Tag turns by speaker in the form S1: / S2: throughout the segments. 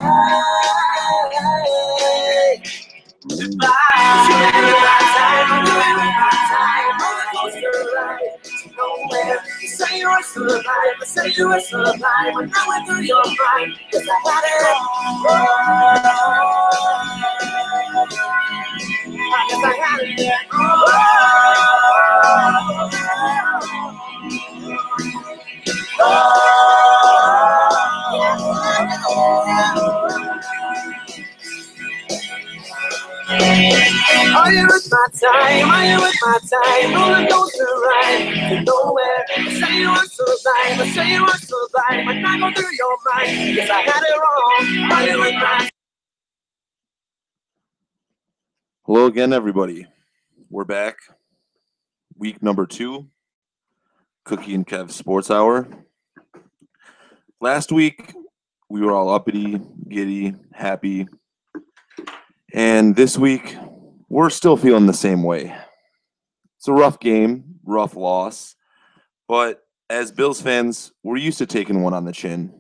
S1: Say you were survived, say you were survived, but I went through your mind, 'cause I had it all. I guess I had it Are you with my time? Are you with my time? Roller coaster ride to nowhere. Say you were survived, say you were survived, but I go through your mind, 'cause I had it wrong. Are you with my
S2: Hello again, everybody. We're back. Week number 2, Cookie and Kev Sports Hour. Last week, we were all uppity, giddy, happy. And this week, we're still feeling the same way. It's a rough game, rough loss. But as Bills fans, we're used to taking one on the chin.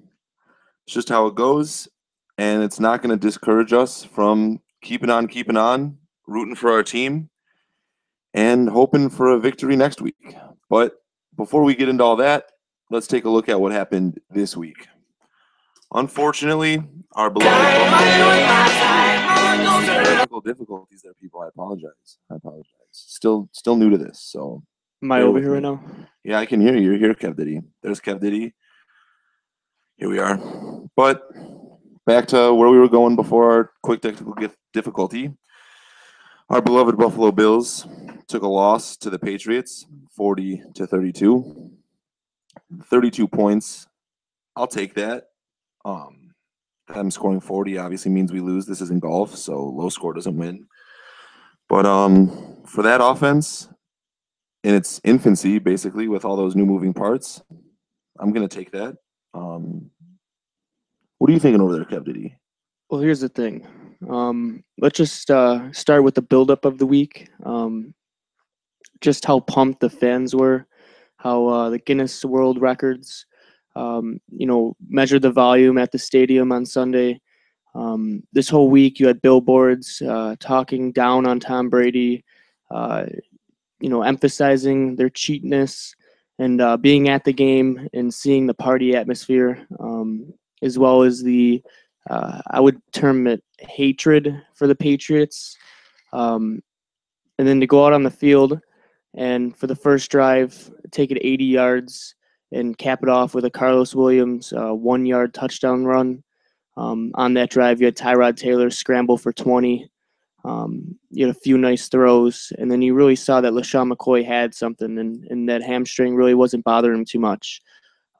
S2: It's just how it goes. And it's not going to discourage us from keeping on, rooting for our team, and hoping for a victory next week. But before we get into all that, let's take a look at what happened this week. Unfortunately, our beloved technical difficulties there, people. I apologize. Still new to this, so.
S3: Am I over here right now?
S2: Yeah, I can hear you. You're here, Kev Diddy. There's Kev Diddy. Here we are. But back to where we were going before our quick technical difficulty. Our beloved Buffalo Bills took a loss to the Patriots, 40-32. 32 points. I'll take that. Them scoring 40 obviously means we lose. This isn't golf, so low score doesn't win. But for that offense, in its infancy, basically, with all those new moving parts, I'm going to take that. What are you thinking over there, Kev Diddy?
S3: Well, here's the thing. Let's just start with the buildup of the week. Just how pumped the fans were, how the Guinness World Records, measured the volume at the stadium on Sunday. This whole week, you had billboards talking down on Tom Brady, emphasizing their cheatness, and being at the game and seeing the party atmosphere, as well as the I would term it hatred for the Patriots. And then to go out on the field and for the first drive, take it 80 yards and cap it off with a Carlos Williams 1-yard touchdown run. On that drive, you had Tyrod Taylor scramble for 20. You had a few nice throws, and then you really saw that LaShawn McCoy had something, and that hamstring really wasn't bothering him too much.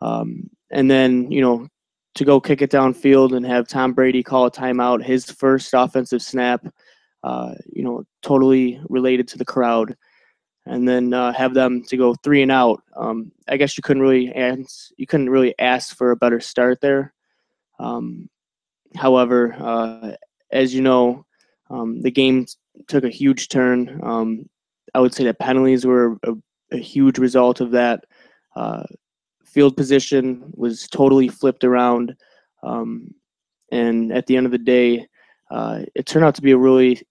S3: And then, to go kick it downfield and have Tom Brady call a timeout, his first offensive snap, totally related to the crowd, and then have them to go 3 and out. I guess you couldn't really ask for a better start there. However, as you know, the game took a huge turn. I would say that penalties were a huge result of that. Field position was totally flipped around. And at the end of the day, it turned out to be a really,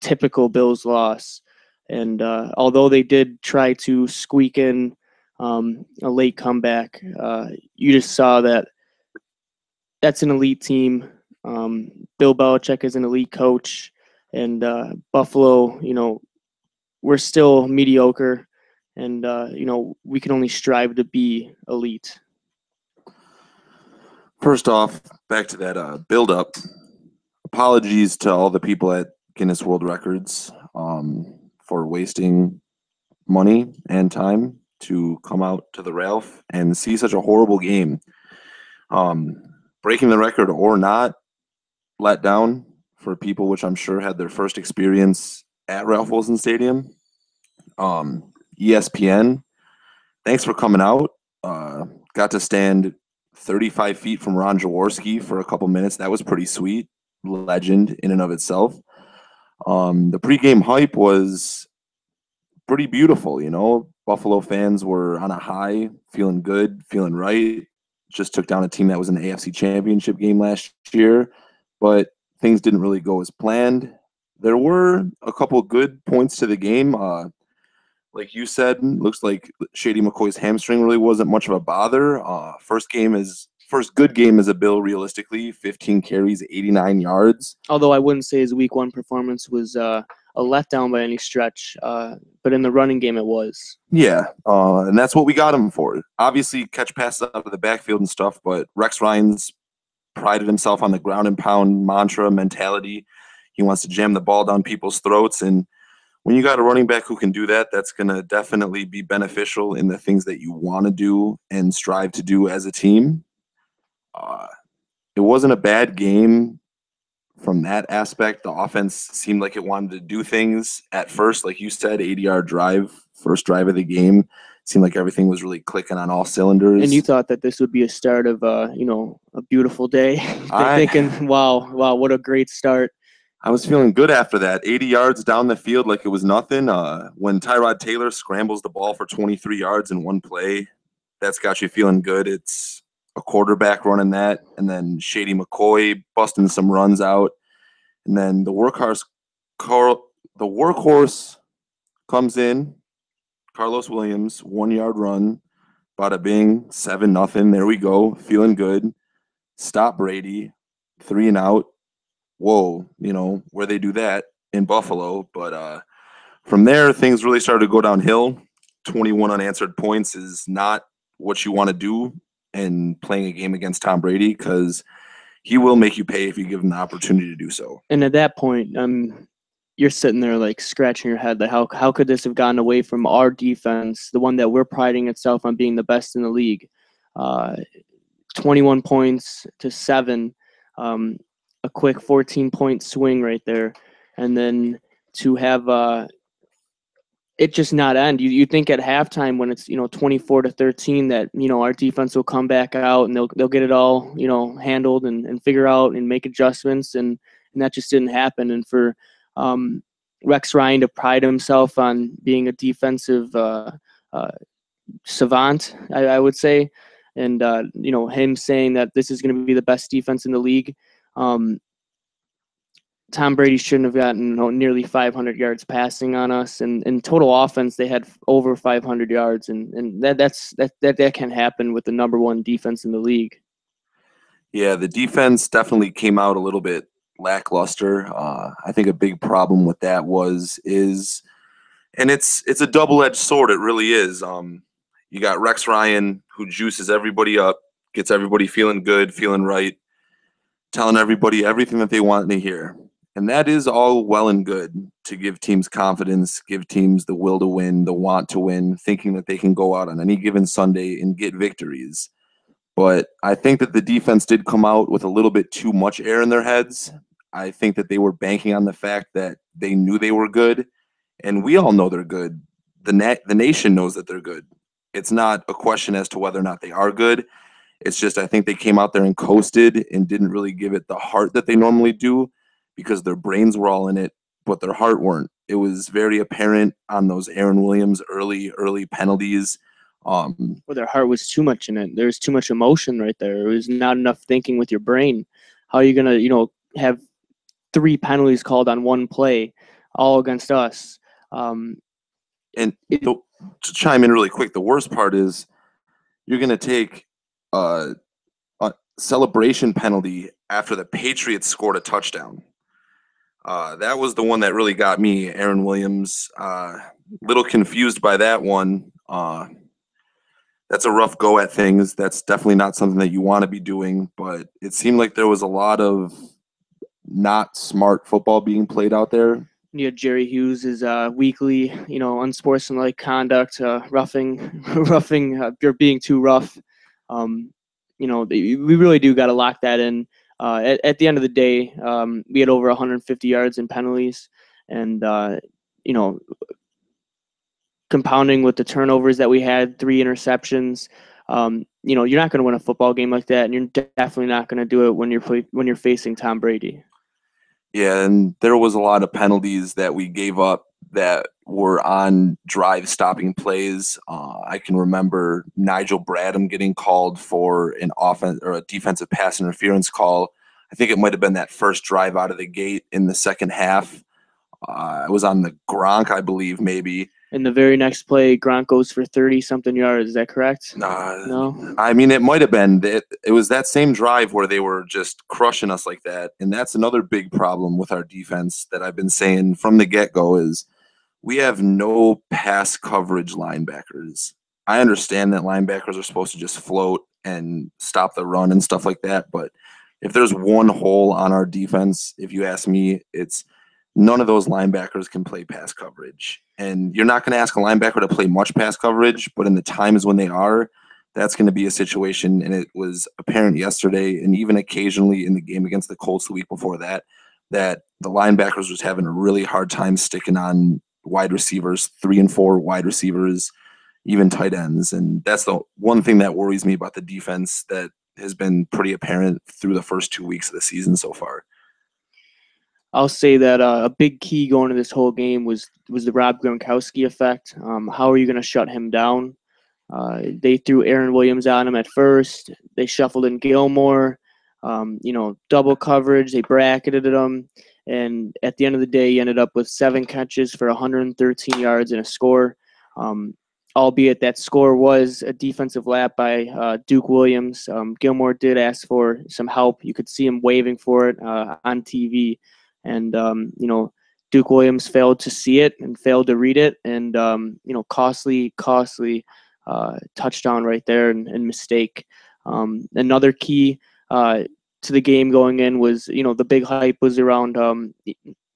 S3: typical Bills loss. And although they did try to squeak in a late comeback, you just saw that that's an elite team. Bill Belichick is an elite coach, and Buffalo, we're still mediocre, and we can only strive to be elite.
S2: First off, back to that build-up. Apologies to all the people at Guinness World Records for wasting money and time to come out to the Ralph and see such a horrible game. Breaking the record or not, let down for people which I'm sure had their first experience at Ralph Wilson Stadium. ESPN, thanks for coming out. Got to stand 35 feet from Ron Jaworski for a couple minutes. That was pretty sweet. Legend in and of itself. The pregame hype was pretty beautiful, Buffalo fans were on a high, feeling good, feeling right. just took down a team that was in the AFC Championship game last year, but things didn't really go as planned. There were a couple good points to the game. Like you said, looks like Shady McCoy's hamstring really wasn't much of a bother. First good game as a Bill, realistically, 15 carries, 89 yards.
S3: Although I wouldn't say his week 1 performance was a letdown by any stretch, but in the running game it was.
S2: Yeah, and that's what we got him for. Obviously, catch passes out of the backfield and stuff, but Rex Ryan's prided himself on the ground and pound mantra mentality. He wants to jam the ball down people's throats, and when you got a running back who can do that, that's going to definitely be beneficial in the things that you want to do and strive to do as a team. It wasn't a bad game from that aspect. The offense seemed like it wanted to do things at first. Like you said, 80-yard drive, first drive of the game. Seemed like everything was really clicking on all cylinders.
S3: And you thought that this would be a start of, a beautiful day. Thinking, wow, what a great start.
S2: I was feeling good after that. 80 yards down the field like it was nothing. When Tyrod Taylor scrambles the ball for 23 yards in one play, that's got you feeling good. It's a quarterback running that, and then Shady McCoy busting some runs out. And then the workhorse comes in, Carlos Williams, 1-yard run, bada bing, 7-0. There we go, feeling good. Stop Brady, 3 and out. Whoa, where they do that in Buffalo. But from there, things really started to go downhill. 21 unanswered points is not what you want to do in playing a game against Tom Brady, because he will make you pay if you give him the opportunity to do so.
S3: And at that point, you're sitting there like scratching your head, like how could this have gotten away from our defense, the one that we're priding itself on being the best in the league? 21 points to 7. A quick 14-point swing right there, and then to have it just not end. You think at halftime when it's 24-13 that our defense will come back out and they'll get it all handled and figure out and make adjustments, and that just didn't happen. And for Rex Ryan to pride himself on being a defensive savant, I would say, and him saying that this is going to be the best defense in the league. Tom Brady shouldn't have gotten nearly 500 yards passing on us, and in total offense they had over 500 yards, and that can happen with the number 1 defense in the league.
S2: Yeah, the defense definitely came out a little bit lackluster. I think a big problem with that and it's a double-edged sword. It really is. You got Rex Ryan, who juices everybody up, gets everybody feeling good, feeling right, telling everybody everything that they want to hear. And that is all well and good to give teams confidence, give teams the will to win, the want to win, thinking that they can go out on any given Sunday and get victories. But I think that the defense did come out with a little bit too much air in their heads. I think that they were banking on the fact that they knew they were good, and we all know they're good. The nation knows that they're good. It's not a question as to whether or not they are good. It's just I think they came out there and coasted and didn't really give it the heart that they normally do, because their brains were all in it, but their heart weren't. It was very apparent on those Aaron Williams early penalties.
S3: Well, their heart was too much in it. There's too much emotion right there. It was not enough thinking with your brain. How are you going to, have 3 penalties called on one play, all against us?
S2: To chime in really quick, the worst part is you're going to take a celebration penalty after the Patriots scored a touchdown. That was the one that really got me. Aaron Williams, little confused by that one. That's a rough go at things. That's definitely not something that you want to be doing, but it seemed like there was a lot of not smart football being played out there.
S3: Jerry Hughes' weekly, unsportsmanlike conduct, roughing, you're being too rough. We really do got to lock that in. At the end of the day, we had over 150 yards in penalties, and compounding with the turnovers that we had, 3 interceptions. You're not going to win a football game like that, and you're definitely not going to do it when you're facing Tom Brady.
S2: Yeah, and there was a lot of penalties that we gave up that were on drive-stopping plays. I can remember Nigel Bradham getting called for an offense or a defensive pass interference call. I think it might have been that first drive out of the gate in the second half. It was on the Gronk, I believe, maybe.
S3: And the very next play, Gronk goes for 30-something yards. Is that correct? No?
S2: I mean, it might have been. It was that same drive where they were just crushing us like that. And that's another big problem with our defense that I've been saying from the get-go is we have no pass coverage linebackers. I understand that linebackers are supposed to just float and stop the run and stuff like that. But if there's one hole on our defense, if you ask me, it's none of those linebackers can play pass coverage. And you're not going to ask a linebacker to play much pass coverage, but in the times when they are, that's going to be a situation. And it was apparent yesterday and even occasionally in the game against the Colts the week before that, that the linebackers was having a really hard time sticking on wide receivers, 3 and 4 wide receivers, even tight ends. And that's the one thing that worries me about the defense that has been pretty apparent through the first 2 weeks of the season so far.
S3: I'll say that a big key going to this whole game was the Rob Gronkowski effect. How are you going to shut him down? They threw Aaron Williams on him at first. They shuffled in Gilmore. Double coverage. They bracketed him. And at the end of the day, he ended up with 7 catches for 113 yards and a score. Albeit that score was a defensive lap by Duke Williams. Gilmore did ask for some help. You could see him waving for it on TV. And, Duke Williams failed to see it and failed to read it. And, costly touchdown right there and mistake. Another key to the game going in was, the big hype was around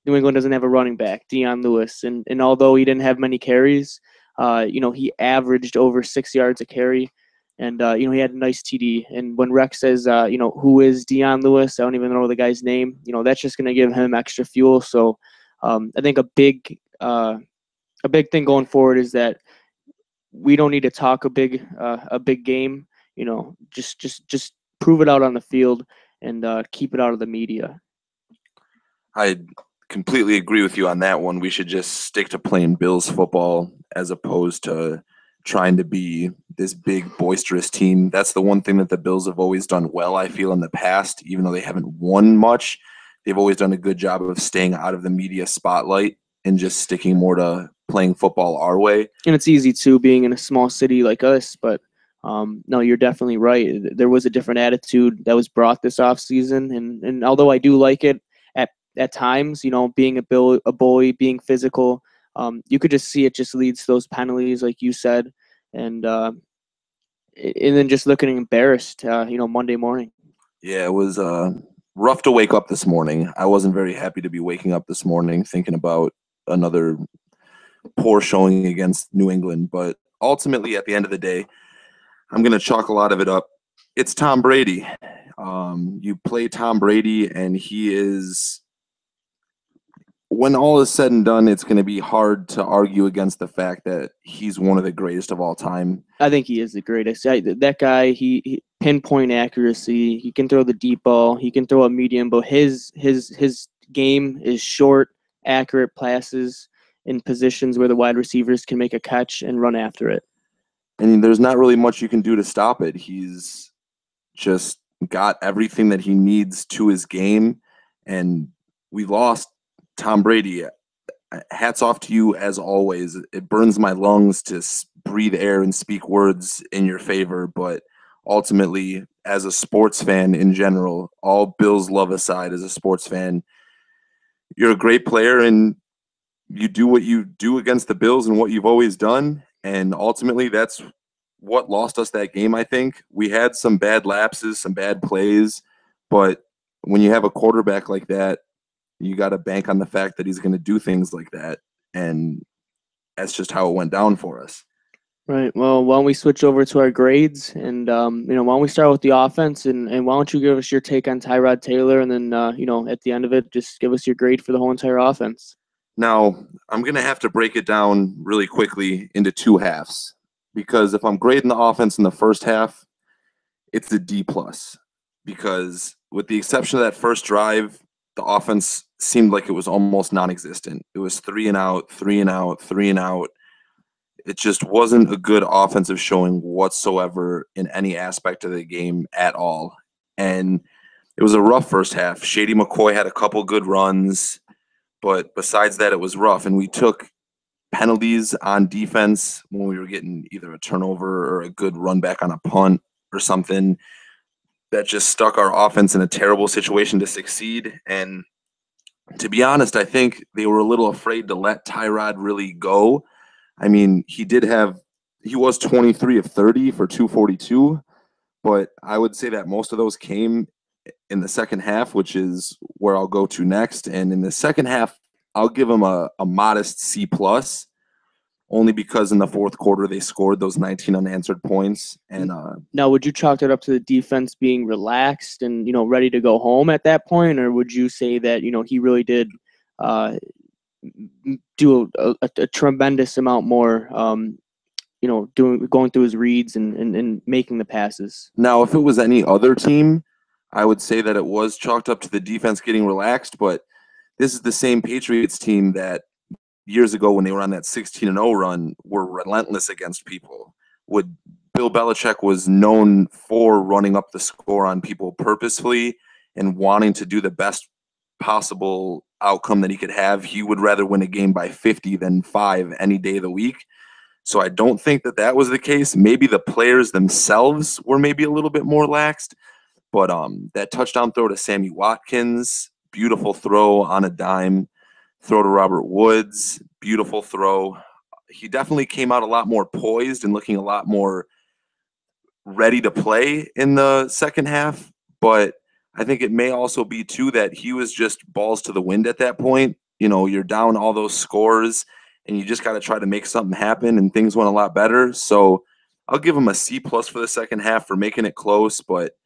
S3: New England doesn't have a running back, Dion Lewis. And although he didn't have many carries, he averaged over 6 yards a carry. And, he had a nice TD. And when Rex says, who is Dion Lewis? I don't even know the guy's name. That's just going to give him extra fuel. So I think a big thing going forward is that we don't need to talk a big game. Just prove it out on the field and keep it out of the media.
S2: I completely agree with you on that one. We should just stick to playing Bills football as opposed to trying to be this big boisterous team. That's the one thing that the Bills have always done well, I feel, in the past. Even though they haven't won much, they've always done a good job of staying out of the media spotlight and just sticking more to playing football our way.
S3: And it's easy too, being in a small city like us, but no, you're definitely right. There was a different attitude that was brought this offseason, and although I do like it at times, being a bully, being physical, you could just see it just leads to those penalties, like you said, and then just looking embarrassed, Monday morning.
S2: Yeah, it was rough to wake up this morning. I wasn't very happy to be waking up this morning thinking about another poor showing against New England. But ultimately, at the end of the day, I'm going to chalk a lot of it up. It's Tom Brady. You play Tom Brady, and he is, when all is said and done, it's going to be hard to argue against the fact that he's one of the greatest of all time.
S3: I think he is the greatest. That guy, he pinpoint accuracy. He can throw the deep ball. He can throw a medium, but his game is short, accurate passes in positions where the wide receivers can make a catch and run after it.
S2: And there's not really much you can do to stop it. He's just got everything that he needs to his game, and we lost Tom Brady. Hats off to you as always. It burns my lungs to breathe air and speak words in your favor, but ultimately, as a sports fan in general, all Bills love aside, as a sports fan, you're a great player and you do what you do against the Bills and what you've always done. And ultimately, that's what lost us that game, I think. We had some bad lapses, some bad plays, but when you have a quarterback like that, you got to bank on the fact that he's going to do things like that. And that's just how it went down for us.
S3: Right. Well, why don't we switch over to our grades? And, why don't we start with the offense? And why don't you give us your take on Tyrod Taylor? And then, at the end of it, just give us your grade for the whole entire offense.
S2: Now, I'm going to have to break it down really quickly into 2 halves, because if I'm grading the offense in the first half, it's a D+, because with the exception of that first drive, the offense seemed like it was almost non-existent. It was 3 and out, 3 and out, 3 and out. It just wasn't a good offensive showing whatsoever in any aspect of the game at all. And it was a rough first half. Shady McCoy had a couple good runs, but besides that, it was rough. And we took penalties on defense when we were getting either a turnover or a good run back on a punt or something that just stuck our offense in a terrible situation to succeed. And to be honest, I think they were a little afraid to let Tyrod really go. I mean, he was 23 of 30 for 242, but I would say that most of those came in the second half, which is where I'll go to next. And in the second half, I'll give him a modest C plus, only because in the fourth quarter they scored those 19 unanswered points. And
S3: now, would you chalk that up to the defense being relaxed and ready to go home at that point, or would you say that he really did do a tremendous amount more, going through his reads and making the passes?
S2: Now, if it was any other team, I would say that it was chalked up to the defense getting relaxed, but this is the same Patriots team that years ago when they were on that 16-0 run were relentless against people. Bill Belichick was known for running up the score on people purposefully and wanting to do the best possible outcome that he could have. He would rather win a game by 50 than 5 any day of the week. So I don't think that that was the case. Maybe the players themselves were maybe a little bit more laxed, but that touchdown throw to Sammy Watkins, beautiful throw on a dime. Throw to Robert Woods, beautiful throw. He definitely came out a lot more poised and looking a lot more ready to play in the second half. But I think it may also be, too, that he was just balls to the wind at that point. You're down all those scores, and you just got to try to make something happen, and things went a lot better. So I'll give him a C+ for the second half for making it close, but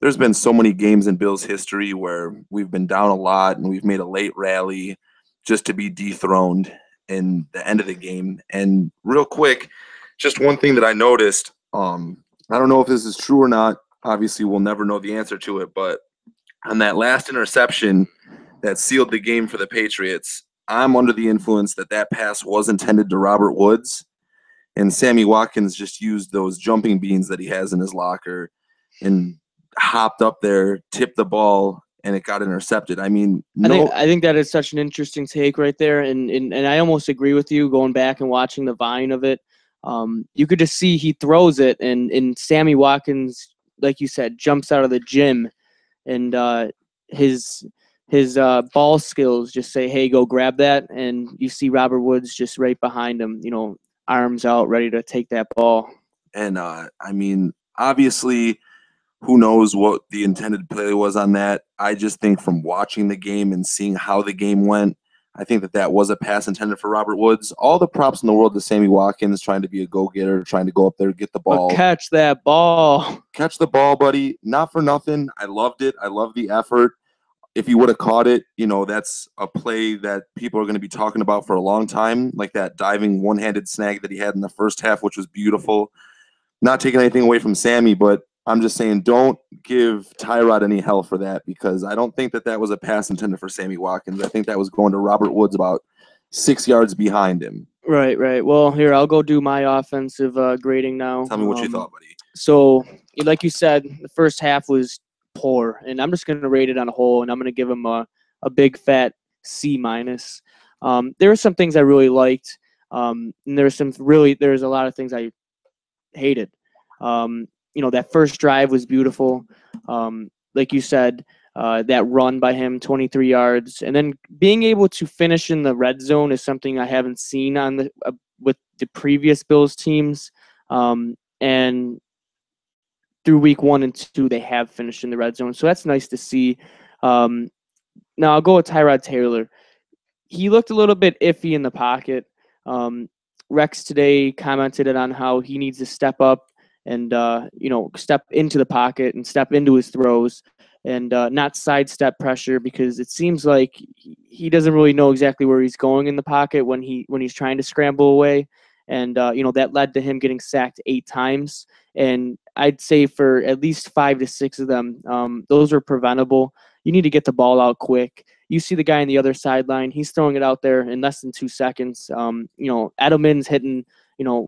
S2: there's been so many games in Bills history where we've been down a lot and we've made a late rally just to be dethroned in the end of the game. And real quick, just one thing that I noticed, I don't know if this is true or not. Obviously, we'll never know the answer to it, but on that last interception that sealed the game for the Patriots, I'm under the influence that pass was intended to Robert Woods, and Sammy Watkins just used those jumping beans that he has in his locker and hopped up there, tipped the ball, and it got intercepted. I mean,
S3: I think that is such an interesting take right there, and I almost agree with you. Going back and watching the vine of it, you could just see he throws it, and Sammy Watkins, like you said, jumps out of the gym, and his ball skills just say, "Hey, go grab that," and you see Robert Woods just right behind him, arms out, ready to take that ball.
S2: And I mean, obviously, who knows what the intended play was on that. I just think from watching the game and seeing how the game went, I think that was a pass intended for Robert Woods. All the props in the world to Sammy Watkins trying to be a go-getter, trying to go up there, get the ball.
S3: But catch that ball.
S2: Catch the ball, buddy. Not for nothing. I loved it. I love the effort. If you would have caught it, that's a play that people are going to be talking about for a long time, like that diving one-handed snag that he had in the first half, which was beautiful. Not taking anything away from Sammy, but I'm just saying don't give Tyrod any hell for that, because I don't think that was a pass intended for Sammy Watkins. I think that was going to Robert Woods about 6 yards behind him.
S3: Right. Well, here, I'll go do my offensive grading now.
S2: Tell me what you thought, buddy.
S3: So, like you said, the first half was poor, and I'm just going to rate it on a whole, and I'm going to give him a big fat C-. There were some things I really liked, and there's a lot of things I hated. That first drive was beautiful. Like you said, that run by him, 23 yards, and then being able to finish in the red zone is something I haven't seen on with the previous Bills teams. And through week 1 and 2, they have finished in the red zone, so that's nice to see. Now I'll go with Tyrod Taylor. He looked a little bit iffy in the pocket. Rex today commented on how he needs to step up and step into the pocket and step into his throws and not sidestep pressure, because it seems like he doesn't really know exactly where he's going in the pocket when he's trying to scramble away. And that led to him getting sacked 8 times. And I'd say for at least 5 to 6 of them, those were preventable. you need to get the ball out quick. You see the guy on the other sideline, he's throwing it out there in less than 2 seconds. Edelman's hitting,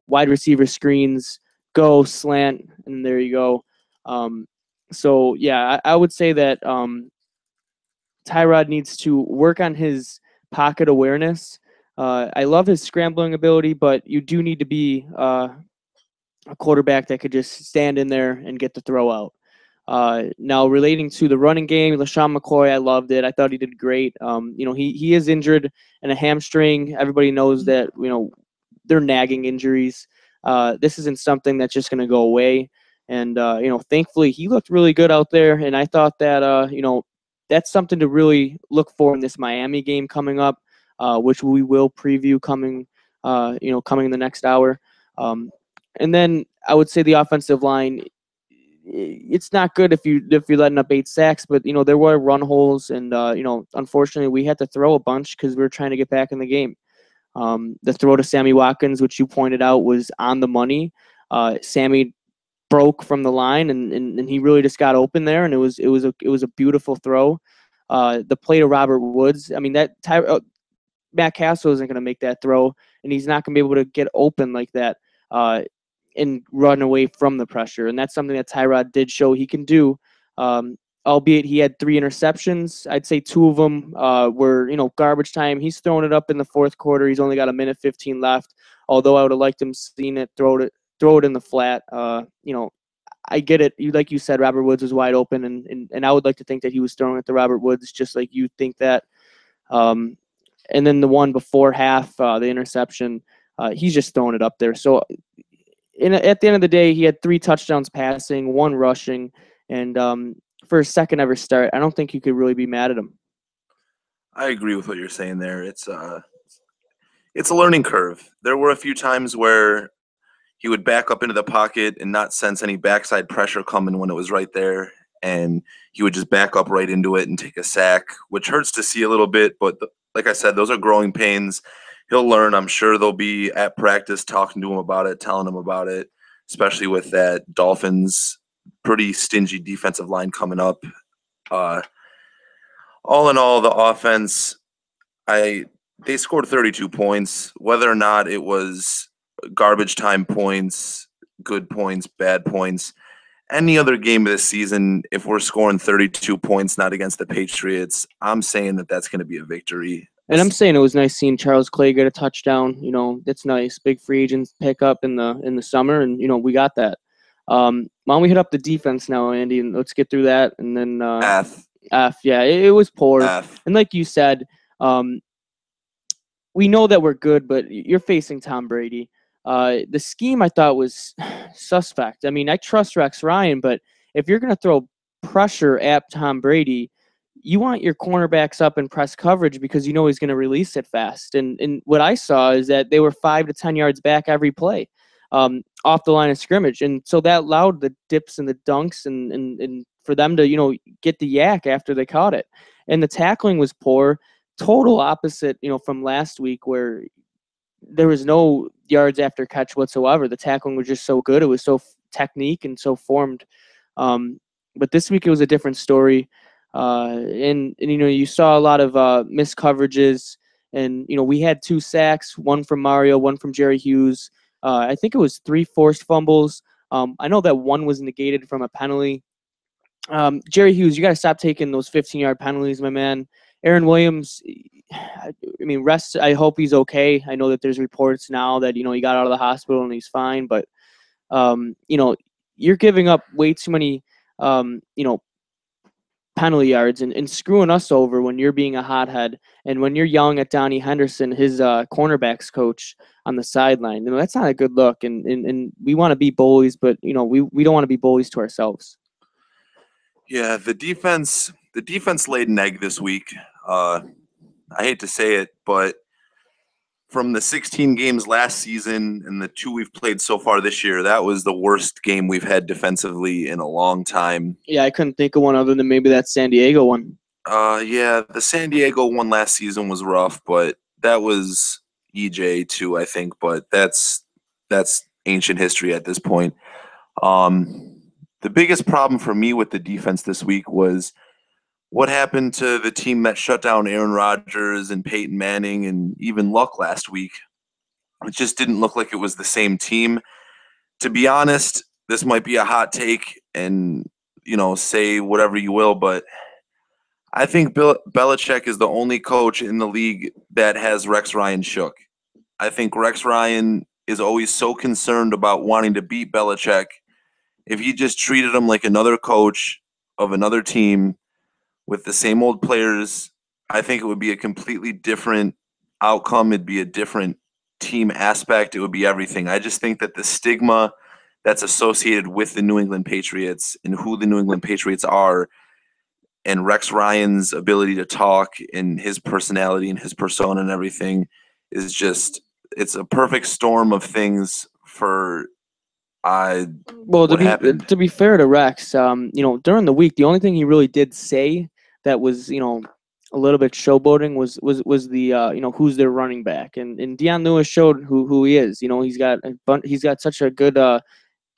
S3: wide receiver screens, go, slant, and there you go. I would say that Tyrod needs to work on his pocket awareness. I love his scrambling ability, but you do need to be a quarterback that could just stand in there and get the throw out. Now, relating to the running game, LaShawn McCoy, I loved it. I thought he did great. He is injured in a hamstring. Everybody knows that, they're nagging injuries. This isn't something that's just going to go away. And, thankfully, he looked really good out there. And I thought that, that's something to really look for in this Miami game coming up, which we will preview coming in the next hour. And then I would say the offensive line, it's not good if you're letting up 8 sacks, but there were run holes, and unfortunately we had to throw a bunch because we were trying to get back in the game. The throw to Sammy Watkins, which you pointed out, was on the money. Sammy broke from the line, and he really just got open there, and it was a beautiful throw. The play to Robert Woods, I mean, Matt Castle isn't going to make that throw, and he's not going to be able to get open like that and run away from the pressure. And that's something that Tyrod did show he can do. Albeit he had 3 interceptions. I'd say 2 of them were, garbage time. He's throwing it up in the fourth quarter. He's only got 1:15 left. Although I would have liked him seeing it, throw it in the flat. I get it. Like you said, Robert Woods was wide open, and I would like to think that he was throwing it to Robert Woods, just like you think that. And then the one before half, the interception, he's just throwing it up there. So at the end of the day, he had 3 touchdowns passing, 1 rushing, and for his second ever start, I don't think you could really be mad at him.
S2: I agree with what you're saying there. It's a learning curve. There were a few times where he would back up into the pocket and not sense any backside pressure coming when it was right there, and he would just back up right into it and take a sack, which hurts to see a little bit, but like I said, those are growing pains. He'll learn. I'm sure they'll be at practice talking to him about it, telling him about it, especially with that Dolphins pretty stingy defensive line coming up. All in all, the offense, they scored 32 points. Whether or not it was garbage time points, good points, bad points, any other game of this season, if we're scoring 32 points, not against the Patriots, I'm saying that that's going to be a victory.
S3: And I'm saying it was nice seeing Charles Clay get a touchdown. That's nice. Big free agents pick up in the summer, and we got that. Why don't we hit up the defense now, Andy, and let's get through that. And then F. Yeah, it was poor.
S2: F.
S3: And like you said, we know that we're good, but you're facing Tom Brady. The scheme I thought was suspect. I mean, I trust Rex Ryan, but if you're going to throw pressure at Tom Brady, you want your cornerbacks up in press coverage because he's going to release it fast. And what I saw is that they were 5 to 10 yards back every play off the line of scrimmage. And so that allowed the dips and the dunks and for them to, get the yak after they caught it. And the tackling was poor, total opposite, from last week where there was no yards after catch whatsoever. The tackling was just so good. It was so technique and so formed. But this week it was a different story. And you saw a lot of missed coverages, and we had 2 sacks, one from Mario, one from Jerry Hughes. I think it was 3 forced fumbles. I know that one was negated from a penalty. Jerry Hughes, you got to stop taking those 15-yard penalties, my man. Aaron Williams, I mean, I hope he's okay. I know that there's reports now that he got out of the hospital and he's fine, but you're giving up way too many penalty yards and screwing us over when you're being a hothead and when you're yelling at Donnie Henderson, his cornerbacks coach, on the sideline. That's not a good look, and we want to be bullies, but we don't want to be bullies to ourselves.
S2: Yeah, the defense laid an egg this week. I hate to say it, but from the 16 games last season and the 2 we've played so far this year, that was the worst game we've had defensively in a long time.
S3: Yeah, I couldn't think of one other than maybe that San Diego one.
S2: Yeah, the San Diego one last season was rough, but that was EJ too, I think. But that's ancient history at this point. The biggest problem for me with the defense this week was what happened to the team that shut down Aaron Rodgers and Peyton Manning and even Luck last week? It just didn't look like it was the same team. To be honest, this might be a hot take, and say whatever you will, but I think Belichick is the only coach in the league that has Rex Ryan shook. I think Rex Ryan is always so concerned about wanting to beat Belichick. If he just treated him like another coach of another team with the same old players, I think it would be a completely different outcome. It'd be a different team aspect. It would be everything. I just think that the stigma that's associated with the New England Patriots and who the New England Patriots are, and Rex Ryan's ability to talk and his personality and his persona and everything is just, it's a perfect storm of things for
S3: Well,
S2: what happened.
S3: to be fair to Rex, during the week, the only thing he really did say that was, a little bit showboating was the who's their running back, and Deion Lewis showed who he is. He's got such a good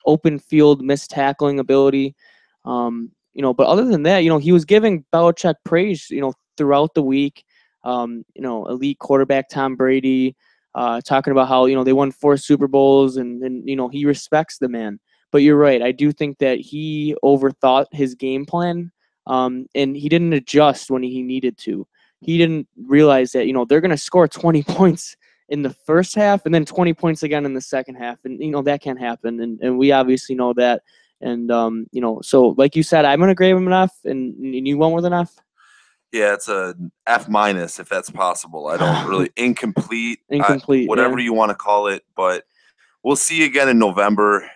S3: open field miss tackling ability. But other than that, he was giving Belichick praise, throughout the week. Elite quarterback Tom Brady, talking about how they won 4 Super Bowls, and he respects the man. But you're right. I do think that he overthought his game plan, and he didn't adjust when he needed to. He didn't realize that they're going to score 20 points in the first half and then 20 points again in the second half, and that can't happen, and we obviously know that. And so like you said, I'm going to grade him an F, and you went with an F.
S2: Yeah, it's a F minus if that's possible. I don't really incomplete, whatever
S3: yeah.
S2: you want to call it. But we'll see you again in November.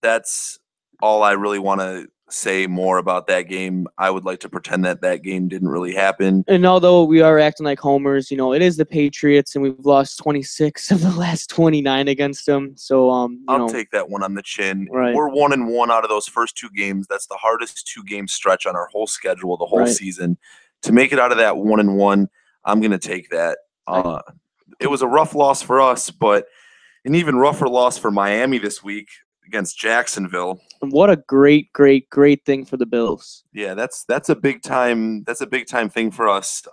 S2: That's all I really want to say more about that game. I would like to pretend that game didn't really happen.
S3: And although we are acting like homers, it is the Patriots, and we've lost 26 of the last 29 against them. So
S2: I'll take that one on the chin.
S3: Right.
S2: We're 1-1 out of those first 2 games. That's the hardest 2-game stretch on our whole schedule, the whole season. To make it out of that 1-1, I'm going to take that. It was a rough loss for us, but an even rougher loss for Miami this week against Jacksonville.
S3: And what a great thing for the Bills.
S2: Yeah, that's a big time thing for us.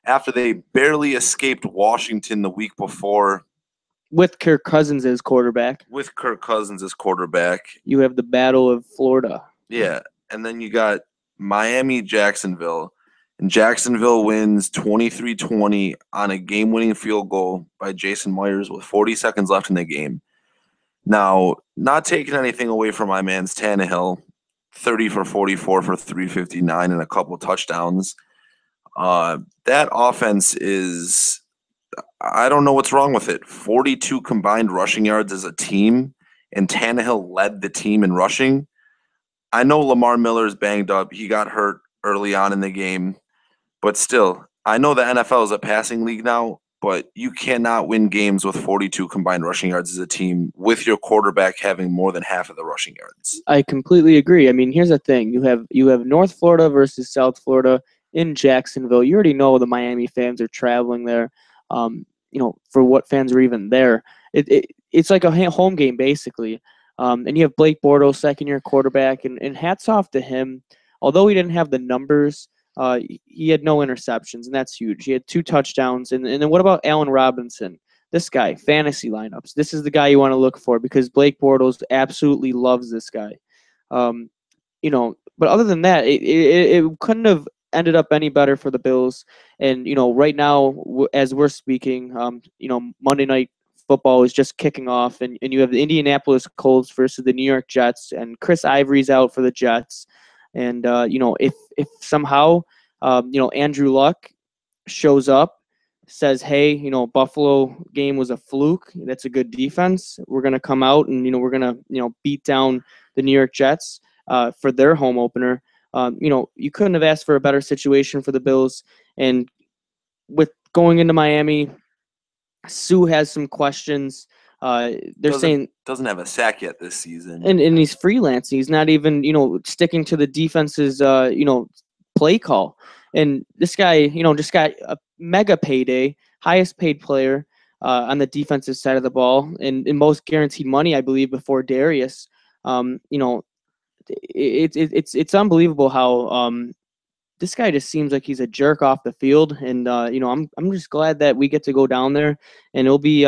S2: After they barely escaped Washington the week before,
S3: with Kirk Cousins as quarterback. You have the Battle of Florida.
S2: Yeah, and then you got Miami, Jacksonville, and Jacksonville wins 23-20 on a game-winning field goal by Jason Myers with 40 seconds left in the game. Now, not taking anything away from my man's Tannehill, 30 for 44 for 359 and a couple touchdowns. That offense is, I don't know what's wrong with it. 42 combined rushing yards as a team, and Tannehill led the team in rushing. I know Lamar Miller is banged up. He got hurt early on in the game. But still, I know the NFL is a passing league now, but you cannot win games with 42 combined rushing yards as a team with your quarterback having more than half of the rushing yards.
S3: I completely agree. I mean, here's the thing. You have North Florida versus South Florida in Jacksonville. You already know the Miami fans are traveling there. For what fans are even there. It's like a home game, basically. And you have Blake Bortles, second-year quarterback, and hats off to him. Although he didn't have the numbers, he had no interceptions, and that's huge. He had 2 touchdowns. And then what about Allen Robinson? This guy, fantasy lineups. This is the guy you want to look for because Blake Bortles absolutely loves this guy. But other than that, it couldn't have ended up any better for the Bills. And, right now, as we're speaking, Monday Night Football is just kicking off, and you have the Indianapolis Colts versus the New York Jets, and Chris Ivory's out for the Jets. And, if somehow, Andrew Luck shows up, says, hey, Buffalo game was a fluke. That's a good defense. We're going to come out and, we're going to, beat down the New York Jets for their home opener. You couldn't have asked for a better situation for the Bills. And with going into Miami, Sue has some questions. They're saying
S2: doesn't have a sack yet this season,
S3: and he's freelancing. He's not even sticking to the defense's play call. And this guy just got a mega payday, highest paid player on the defensive side of the ball, and most guaranteed money, I believe, before Darius. It's unbelievable how this guy just seems like he's a jerk off the field, and I'm just glad that we get to go down there, and it'll be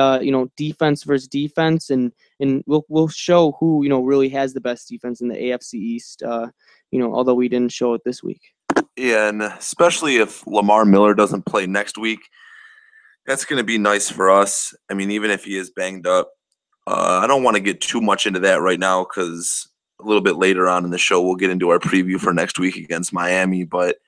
S3: defense versus defense, and we'll show who really has the best defense in the AFC East. Although we didn't show it this week.
S2: Yeah, and especially if Lamar Miller doesn't play next week, that's going to be nice for us. I mean, even if he is banged up, I don't want to get too much into that right now because a little bit later on in the show, we'll get into our preview for next week against Miami. But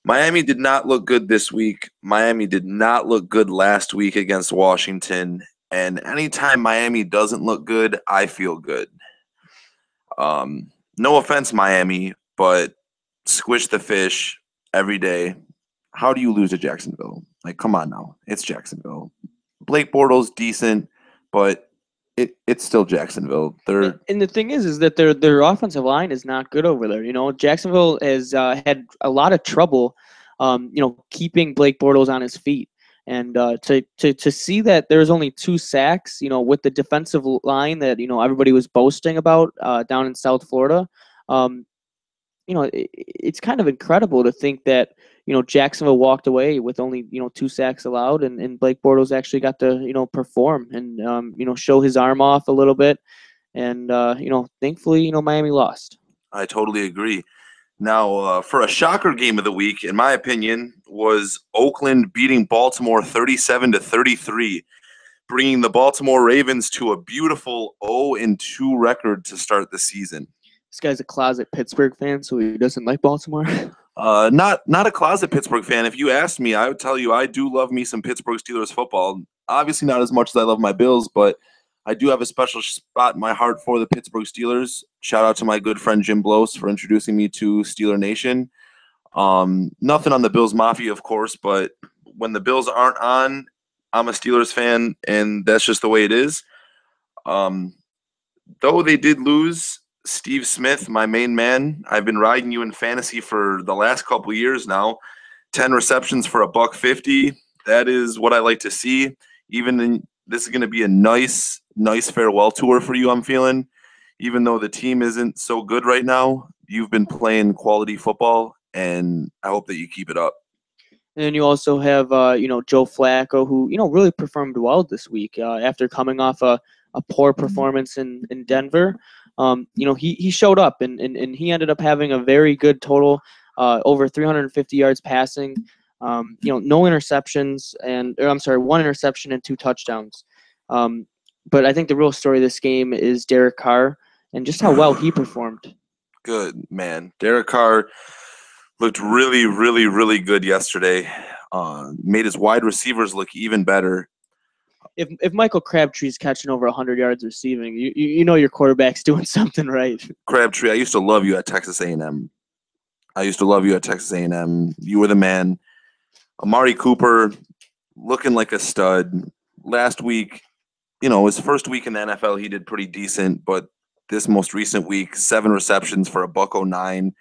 S2: Miami did not look good this week. Miami did not look good last week against Washington. And anytime Miami doesn't look good, I feel good. No offense, Miami, but squish the fish every day. How do you lose to Jacksonville? Like, come on now. It's Jacksonville. Blake Bortles, decent, but it's still Jacksonville.
S3: And the thing is that their offensive line is not good over there. Jacksonville has had a lot of trouble, keeping Blake Bortles on his feet. And to see that there's only 2 sacks, with the defensive line that everybody was boasting about down in South Florida, it's kind of incredible to think that Jacksonville walked away with only 2 sacks allowed, and Blake Bortles actually got to perform and show his arm off a little bit, and thankfully Miami lost.
S2: I totally agree. Now, for a shocker game of the week, in my opinion, was Oakland beating Baltimore 37-33, bringing the Baltimore Ravens to a beautiful 0-2 record to start the season.
S3: This guy's a closet Pittsburgh fan, so he doesn't like Baltimore.
S2: Not a closet Pittsburgh fan. If you asked me, I would tell you I do love me some Pittsburgh Steelers football. Obviously not as much as I love my Bills, but I do have a special spot in my heart for the Pittsburgh Steelers. Shout out to my good friend Jim Blows for introducing me to Steeler Nation. Nothing on the Bills Mafia, of course, but when the Bills aren't on, I'm a Steelers fan, and that's just the way it is. Though they did lose, Steve Smith, my main man, I've been riding you in fantasy for the last couple of years now. 10 receptions for $150. That is what I like to see. This is going to be a nice farewell tour for you, I'm feeling. Even though the team isn't so good right now, you've been playing quality football, and I hope that you keep it up.
S3: And then you also have, Joe Flacco, who, really performed well this week after coming off a poor performance in Denver. He showed up, and he ended up having a very good total, over 350 yards passing, no interceptions, 1 interception and 2 touchdowns. But I think the real story of this game is Derek Carr and just how well he performed.
S2: Good, man. Derek Carr looked really, really, really good yesterday. Made his wide receivers look even better.
S3: If Michael Crabtree's catching over 100 yards receiving, you know your quarterback's doing something right.
S2: Crabtree, I used to love you at Texas A&M. You were the man. Amari Cooper looking like a stud. Last week, his first week in the NFL, he did pretty decent, but this most recent week, 7 receptions for $109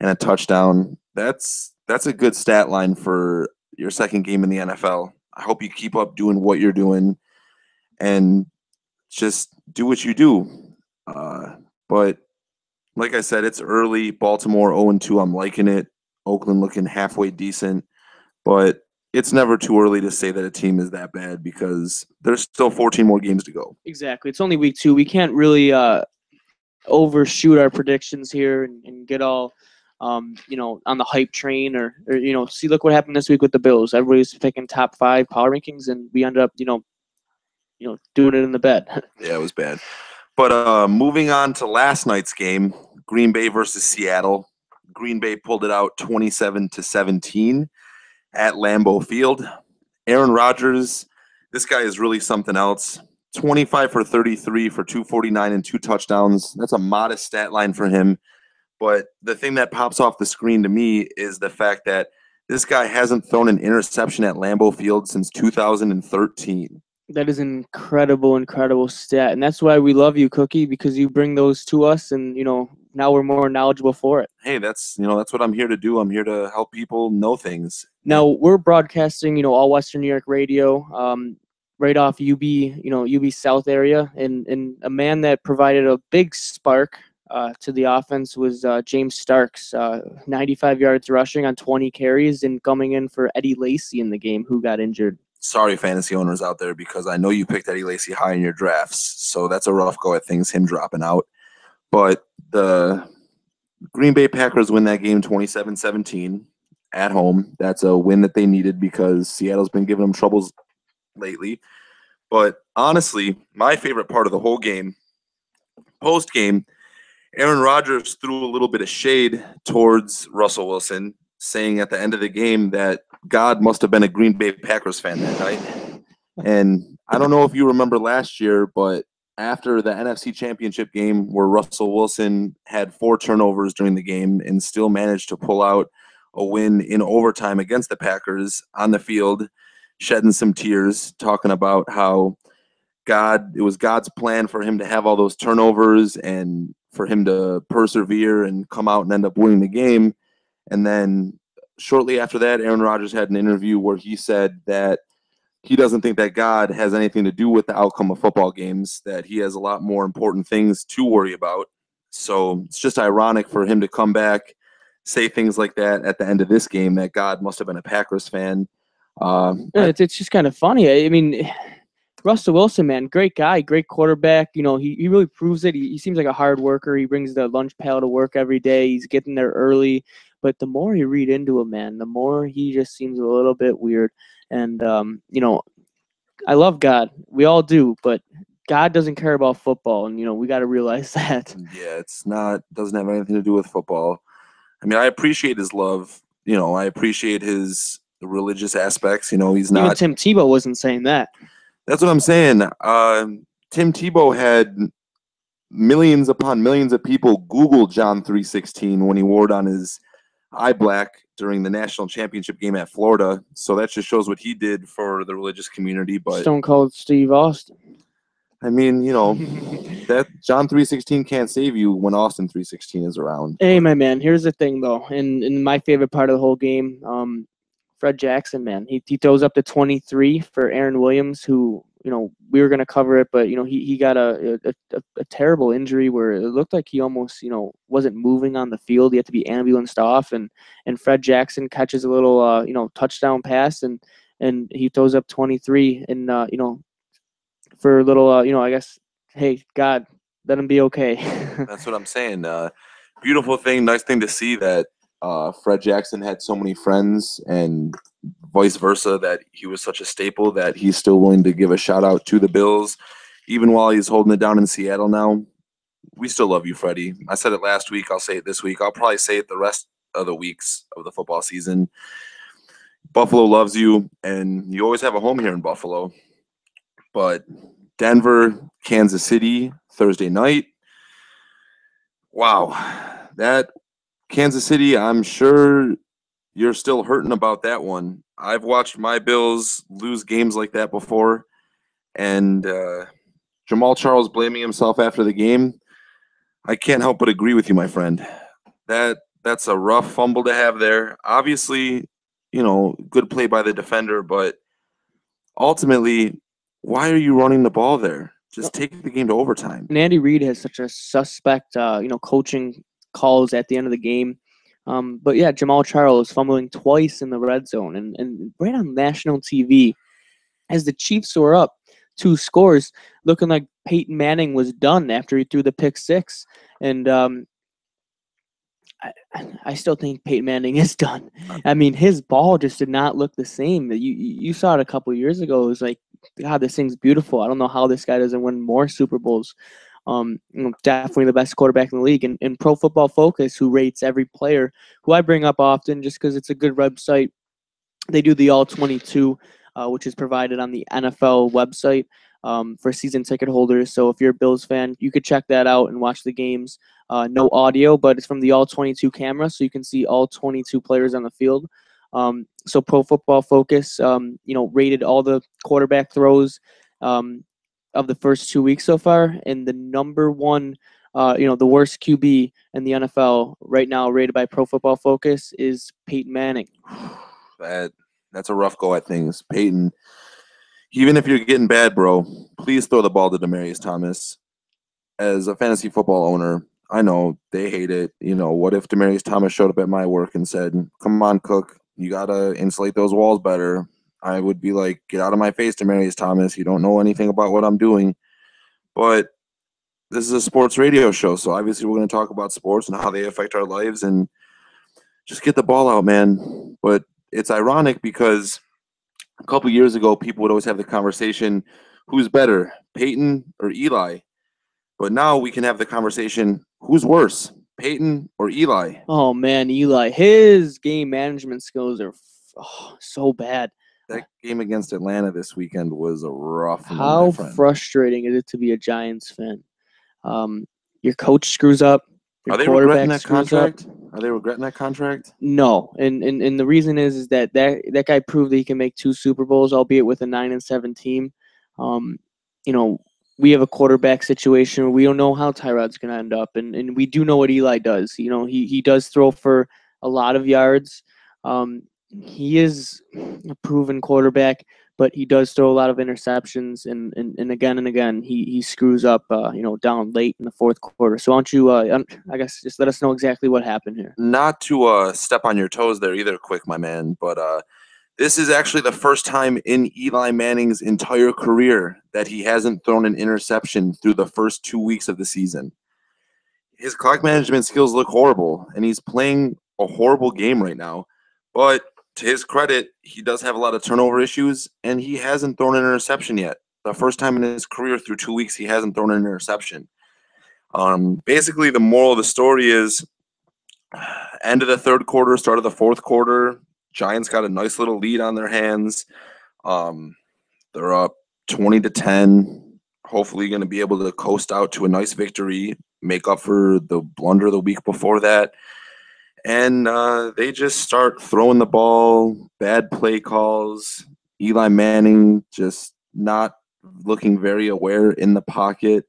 S2: and a touchdown. That's a good stat line for your second game in the NFL. I hope you keep up doing what you're doing and just do what you do. But like I said, it's early. Baltimore 0-2. I'm liking it. Oakland looking halfway decent. But it's never too early to say that a team is that bad because there's still 14 more games to go.
S3: Exactly. It's only week 2. We can't really overshoot our predictions here and get all on the hype train or see, look what happened this week with the Bills. Everybody's picking top 5 power rankings, and we ended up doing it in the bed.
S2: Yeah, it was bad. But moving on to last night's game, Green Bay versus Seattle. Green Bay pulled it out 27-17 at Lambeau Field. Aaron Rodgers, this guy is really something else. 25 for 33 for 249 and 2 touchdowns. That's a modest stat line for him. But the thing that pops off the screen to me is the fact that this guy hasn't thrown an interception at Lambeau Field since 2013.
S3: That is an incredible stat. And that's why we love you, Cookie, because you bring those to us, and, now we're more knowledgeable for it.
S2: Hey, that's what I'm here to do. I'm here to help people know things.
S3: Now, we're broadcasting, all Western New York radio, right off UB South area, and a man that provided a big spark to the offense was James Starks, 95 yards rushing on 20 carries, and coming in for Eddie Lacy in the game, who got injured.
S2: Sorry, fantasy owners out there, because I know you picked Eddie Lacy high in your drafts, so that's a rough go at things, him dropping out. But the Green Bay Packers win that game 27-17 at home. That's a win that they needed because Seattle's been giving them troubles lately. But honestly, my favorite part of the whole game, post-game, Aaron Rodgers threw a little bit of shade towards Russell Wilson, saying at the end of the game that God must have been a Green Bay Packers fan that night. And I don't know if you remember last year, but after the NFC Championship game where Russell Wilson had 4 turnovers during the game and still managed to pull out a win in overtime against the Packers on the field, shedding some tears, talking about how it was God's plan for him to have all those turnovers and for him to persevere and come out and end up winning the game. And then shortly after that, Aaron Rodgers had an interview where he said that he doesn't think that God has anything to do with the outcome of football games, that he has a lot more important things to worry about. So it's just ironic for him to come back, say things like that at the end of this game, that God must have been a Packers fan.
S3: It's just kind of funny. I mean, Russell Wilson, man, great guy, great quarterback. You know, he really proves it. He seems like a hard worker. He brings the lunch pail to work every day. He's getting there early. But the more you read into him, man, the more he just seems a little bit weird. And, you know, I love God. We all do. But God doesn't care about football. And, you know, we got to realize that.
S2: Yeah, doesn't have anything to do with football. I mean, I appreciate his love. You know, I appreciate his religious aspects. You know, he's not.
S3: Even Tim Tebow wasn't saying that.
S2: That's what I'm saying. Tim Tebow had millions upon millions of people Google John 3:16 when he wore it on his eye black during the national championship game at Florida. So that just shows what he did for the religious community. But
S3: Stone Cold Steve Austin.
S2: I mean, you know, that John 3:16 can't save you when Austin 3:16 is around.
S3: Hey, my man, here's the thing, though. In my favorite part of the whole game, Fred Jackson, man, he throws up to 23 for Aaron Williams, who, you know, we were going to cover it, but, you know, he got a terrible injury where it looked like he almost, you know, wasn't moving on the field. He had to be ambulanced off, and Fred Jackson catches a little, you know, touchdown pass, and he throws up 23, and, you know, for a little, you know, I guess, hey, God, let him be okay.
S2: That's what I'm saying. Beautiful thing, nice thing to see that Fred Jackson had so many friends and vice versa, that he was such a staple that he's still willing to give a shout out to the Bills, even while he's holding it down in Seattle now. We still love you, Freddie. I said it last week. I'll say it this week. I'll probably say it the rest of the weeks of the football season. Buffalo loves you, and you always have a home here in Buffalo. But Denver, Kansas City, Thursday night. Wow. That Kansas City, I'm sure you're still hurting about that one. I've watched my Bills lose games like that before, and Jamal Charles blaming himself after the game, I can't help but agree with you, my friend. That's a rough fumble to have there. Obviously, you know, good play by the defender, but ultimately, why are you running the ball there? Just take the game to overtime.
S3: And Andy Reid has such a suspect, you know, coaching calls at the end of the game. But yeah, Jamal Charles fumbling twice in the red zone and right on national TV as the Chiefs were up 2 scores, looking like Peyton Manning was done after he threw the pick 6. And I still think Peyton Manning is done. I mean, his ball just did not look the same. You saw it a couple of years ago. It was like, God, this thing's beautiful. I don't know how this guy doesn't win more Super Bowls. You know, definitely the best quarterback in the league. And Pro Football Focus, who rates every player, who I bring up often just because it's a good website. They do the All 22, which is provided on the NFL website for season ticket holders. So if you're a Bills fan, you could check that out and watch the games. No audio, but it's from the All 22 camera, so you can see all 22 players on the field. So Pro Football Focus, you know, rated all the quarterback throws of the first 2 weeks so far, and the number one, you know, the worst QB in the NFL right now, rated by Pro Football Focus, is Peyton Manning.
S2: That's a rough go at things. Peyton, even if you're getting bad, bro, please throw the ball to Demaryius Thomas. As a fantasy football owner, I know they hate it. What if Demaryius Thomas showed up at my work and said, "Come on, Cook, you gotta insulate those walls better"? I would be like, "Get out of my face, Demaryius Thomas. You don't know anything about what I'm doing." But this is a sports radio show, so obviously we're going to talk about sports and how they affect our lives and just get the ball out, man. But it's ironic because a couple years ago, people would always have the conversation, who's better, Peyton or Eli? But now we can have the conversation, who's worse, Peyton or Eli?
S3: Oh man, Eli, his game management skills are so bad.
S2: That game against Atlanta this weekend was a rough one,
S3: How
S2: my friend.
S3: frustrating is it to be a Giants fan? Your coach screws up. Your
S2: Are they
S3: quarterback
S2: regretting that
S3: screws
S2: contract?
S3: up.
S2: Are they regretting that contract?
S3: No, and the reason is that guy proved that he can make 2 Super Bowls, albeit with a 9-7 team. You know, we have a quarterback situation where we don't know how Tyrod's going to end up, and we do know what Eli does. He does throw for a lot of yards. He is a proven quarterback, but he does throw a lot of interceptions, and again he screws up. Down late in the fourth quarter. So why don't you, I guess, just let us know exactly what happened here.
S2: Not to step on your toes there either, quick, my man, but this is actually the first time in Eli Manning's entire career that he hasn't thrown an interception through the first 2 weeks of the season. His clock management skills look horrible, and he's playing a horrible game right now. But to his credit, he does have a lot of turnover issues, and he hasn't thrown an interception yet. The first time in his career through 2 weeks, he hasn't thrown an interception. Basically, the moral of the story is end of the third quarter, start of the fourth quarter, Giants got a nice little lead on their hands. They're up 20-10. Hopefully going to be able to coast out to a nice victory, make up for the blunder the week before that. And they just start throwing the ball, bad play calls. Eli Manning just not looking very aware in the pocket.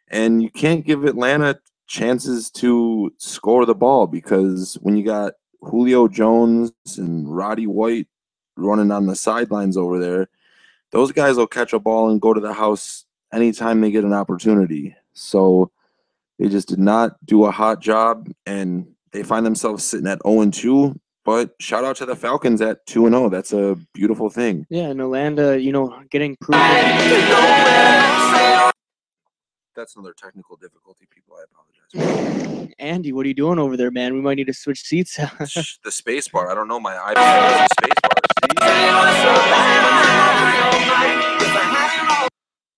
S2: And you can't give Atlanta chances to score the ball because when you got Julio Jones and Roddy White running on the sidelines over there, those guys will catch a ball and go to the house anytime they get an opportunity. So they just did not do a hot job, and they find themselves sitting at 0-2. But shout out to the Falcons at 2-0. That's a beautiful thing.
S3: Yeah, and Atlanta, getting proven.
S2: That's another technical difficulty, people. I apologize.
S3: Andy, what are you doing over there, man? We might need to switch seats.
S2: The space bar. I don't know. My iPad has a space bar. See?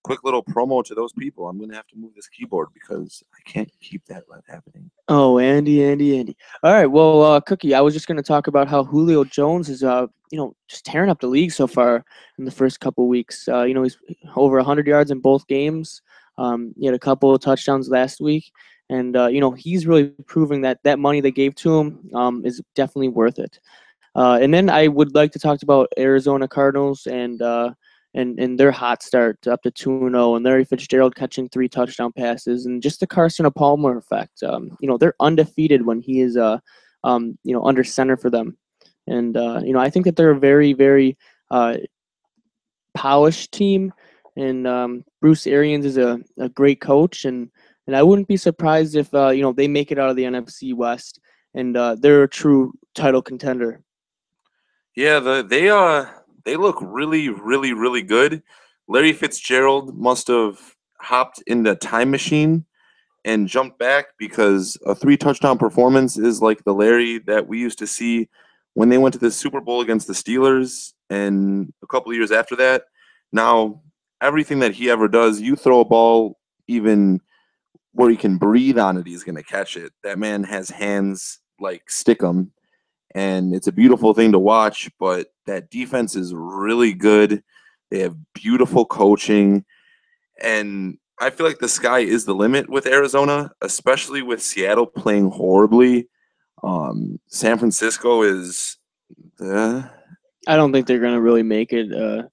S2: Quick little promo to those people. I'm going to have to move this keyboard because I can't keep that happening.
S3: Oh, Andy. All right, well, Cookie, I was just going to talk about how Julio Jones is, just tearing up the league so far in the first couple weeks. He's over 100 yards in both games. He had a couple of touchdowns last week. And, he's really proving that money they gave to him is definitely worth it. And then I would like to talk about Arizona Cardinals and their hot start up to 2-0, and Larry Fitzgerald catching 3 touchdown passes, and just the Carson Palmer effect. They're undefeated when he is, under center for them. And, I think that they're a very, very polished team, and Bruce Arians is a great coach, and I wouldn't be surprised if, they make it out of the NFC West, and they're a true title contender.
S2: Yeah, they look really, really, really good. Larry Fitzgerald must have hopped in the time machine and jumped back because a 3-touchdown performance is like the Larry that we used to see when they went to the Super Bowl against the Steelers and a couple of years after that. Now, everything that he ever does, you throw a ball even where he can breathe on it, he's going to catch it. That man has hands like stick 'em. And it's a beautiful thing to watch, but that defense is really good. They have beautiful coaching, and I feel like the sky is the limit with Arizona, especially with Seattle playing horribly. San Francisco is
S3: I don't think they're going to really make it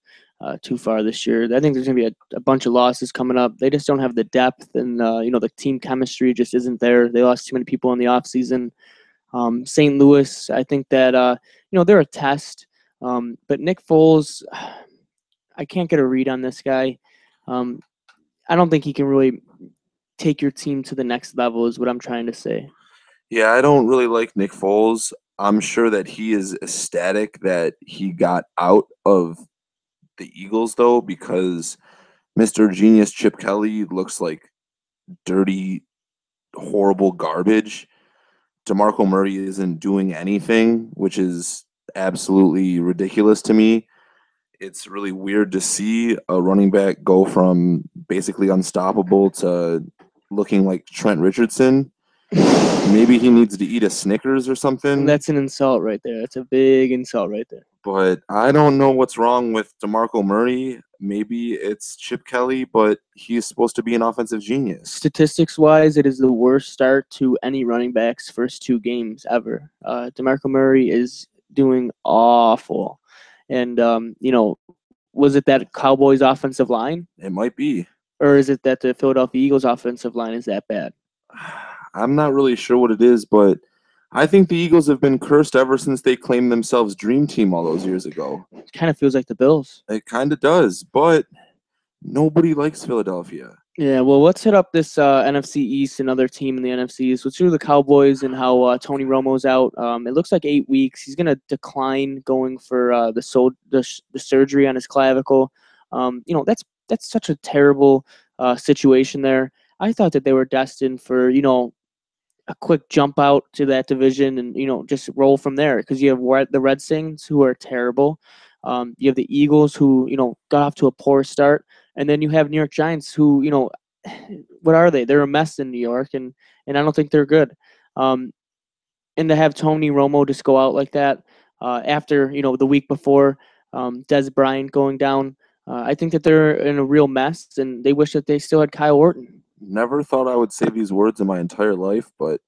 S3: too far this year. I think there's going to be a bunch of losses coming up. They just don't have the depth, and the team chemistry just isn't there. They lost too many people in the offseason. St. Louis, I think that, they're a test. But Nick Foles, I can't get a read on this guy. I don't think he can really take your team to the next level is what I'm trying to say.
S2: Yeah, I don't really like Nick Foles. I'm sure that he is ecstatic that he got out of the Eagles, though, because Mr. Genius Chip Kelly looks like dirty, horrible garbage. DeMarco Murray isn't doing anything, which is absolutely ridiculous to me. It's really weird to see a running back go from basically unstoppable to looking like Trent Richardson. Maybe he needs to eat a Snickers or something.
S3: That's an insult right there. That's a big insult right there.
S2: But I don't know what's wrong with DeMarco Murray. Maybe it's Chip Kelly, but he's supposed to be an offensive genius.
S3: Statistics-wise, it is the worst start to any running back's first 2 games ever. DeMarco Murray is doing awful. And, was it that Cowboys offensive line?
S2: It might be.
S3: Or is it that the Philadelphia Eagles offensive line is that bad?
S2: I'm not really sure what it is, but I think the Eagles have been cursed ever since they claimed themselves Dream Team all those years ago.
S3: It kind of feels like the Bills.
S2: It kind of does, but nobody likes Philadelphia.
S3: Yeah, well, let's hit up this NFC East, another team in the NFC East. Let's do the Cowboys and how Tony Romo's out. It looks like 8 weeks. He's going to decline going for the surgery on his clavicle. That's such a terrible situation there. I thought that they were destined for, a quick jump out to that division and, just roll from there because you have the Redskins, who are terrible. You have the Eagles, who, got off to a poor start. And then you have New York Giants, who, what are they? They're a mess in New York, and I don't think they're good. And to have Tony Romo just go out like that after, the week before Des Bryant going down, I think that they're in a real mess, and they wish that they still had Kyle Orton.
S2: Never thought I would say these words in my entire life, but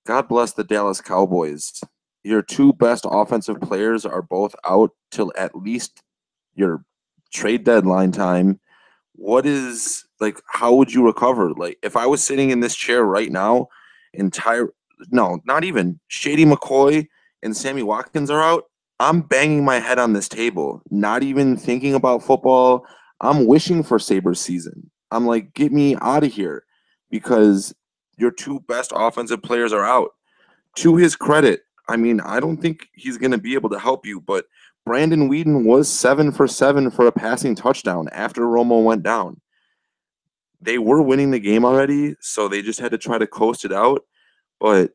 S2: God bless the Dallas Cowboys. Your 2 best offensive players are both out till at least your trade deadline time. How would you recover? Like, if I was sitting in this chair right now, not even Shady McCoy and Sammy Watkins are out, I'm banging my head on this table, not even thinking about football. I'm wishing for Sabres season. I'm like, get me out of here because your 2 best offensive players are out. To his credit, I mean, I don't think he's going to be able to help you, but Brandon Weeden was 7 for 7 for a passing touchdown after Romo went down. They were winning the game already, so they just had to try to coast it out. But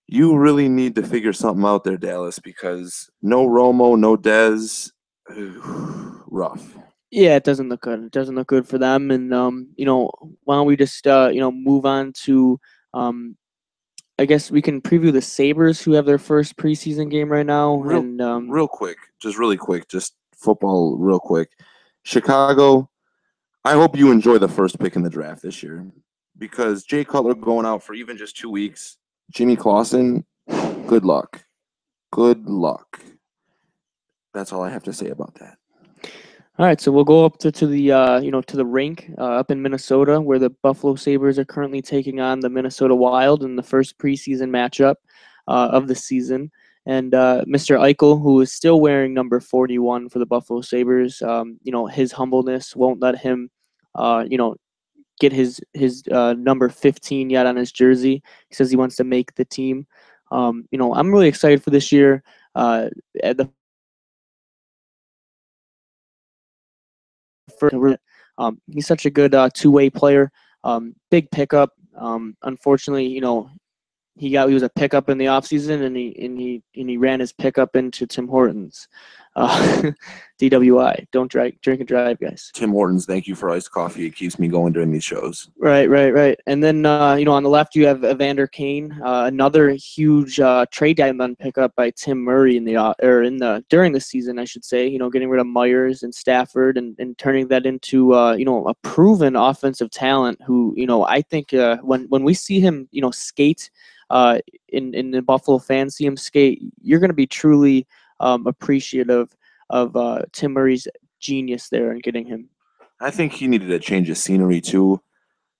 S2: you really need to figure something out there, Dallas, because no Romo, no Dez, rough.
S3: Yeah, it doesn't look good. It doesn't look good for them. And, why don't we just, move on to, I guess we can preview the Sabres, who have their first preseason game right now.
S2: Really quick, just football real quick. Chicago, I hope you enjoy the first pick in the draft this year because Jay Cutler going out for even just 2 weeks. Jimmy Clausen, good luck. Good luck. That's all I have to say about that.
S3: All right, so we'll go up to the rink up in Minnesota, where the Buffalo Sabres are currently taking on the Minnesota Wild in the first preseason matchup of the season. And Mr. Eichel, who is still wearing number 41 for the Buffalo Sabres, his humbleness won't let him, get his number 15 yet on his jersey. He says he wants to make the team. I'm really excited for this year. He's such a good two-way player. Big pickup. Unfortunately, he was a pickup in the offseason, and he ran his pickup into Tim Hortons. DWI. Don't drink and drive, guys.
S2: Tim Hortons, thank you for iced coffee. It keeps me going during these shows.
S3: Right. And then, on the left, you have Evander Kane, another huge trade deadline pickup by Tim Murray during the season, I should say, getting rid of Myers and Stafford and turning that into, a proven offensive talent who, I think when we see him, skate in the Buffalo fans see him skate, you're going to be truly appreciative of Tim Murray's genius there in getting him.
S2: I think he needed a change of scenery too.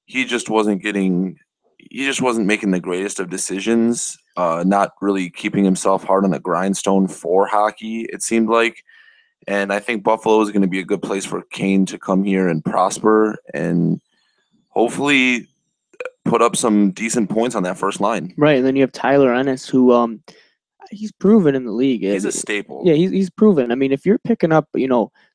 S2: He just wasn't making the greatest of decisions, not really keeping himself hard on the grindstone for hockey, it seemed like. And I think Buffalo is going to be a good place for Kane to come here and prosper. And hopefully put up some decent points on that first line.
S3: Right, and then you have Tyler Ennis, who he's proven in the league.
S2: He's a staple.
S3: Yeah, he's proven. I mean, if you're picking up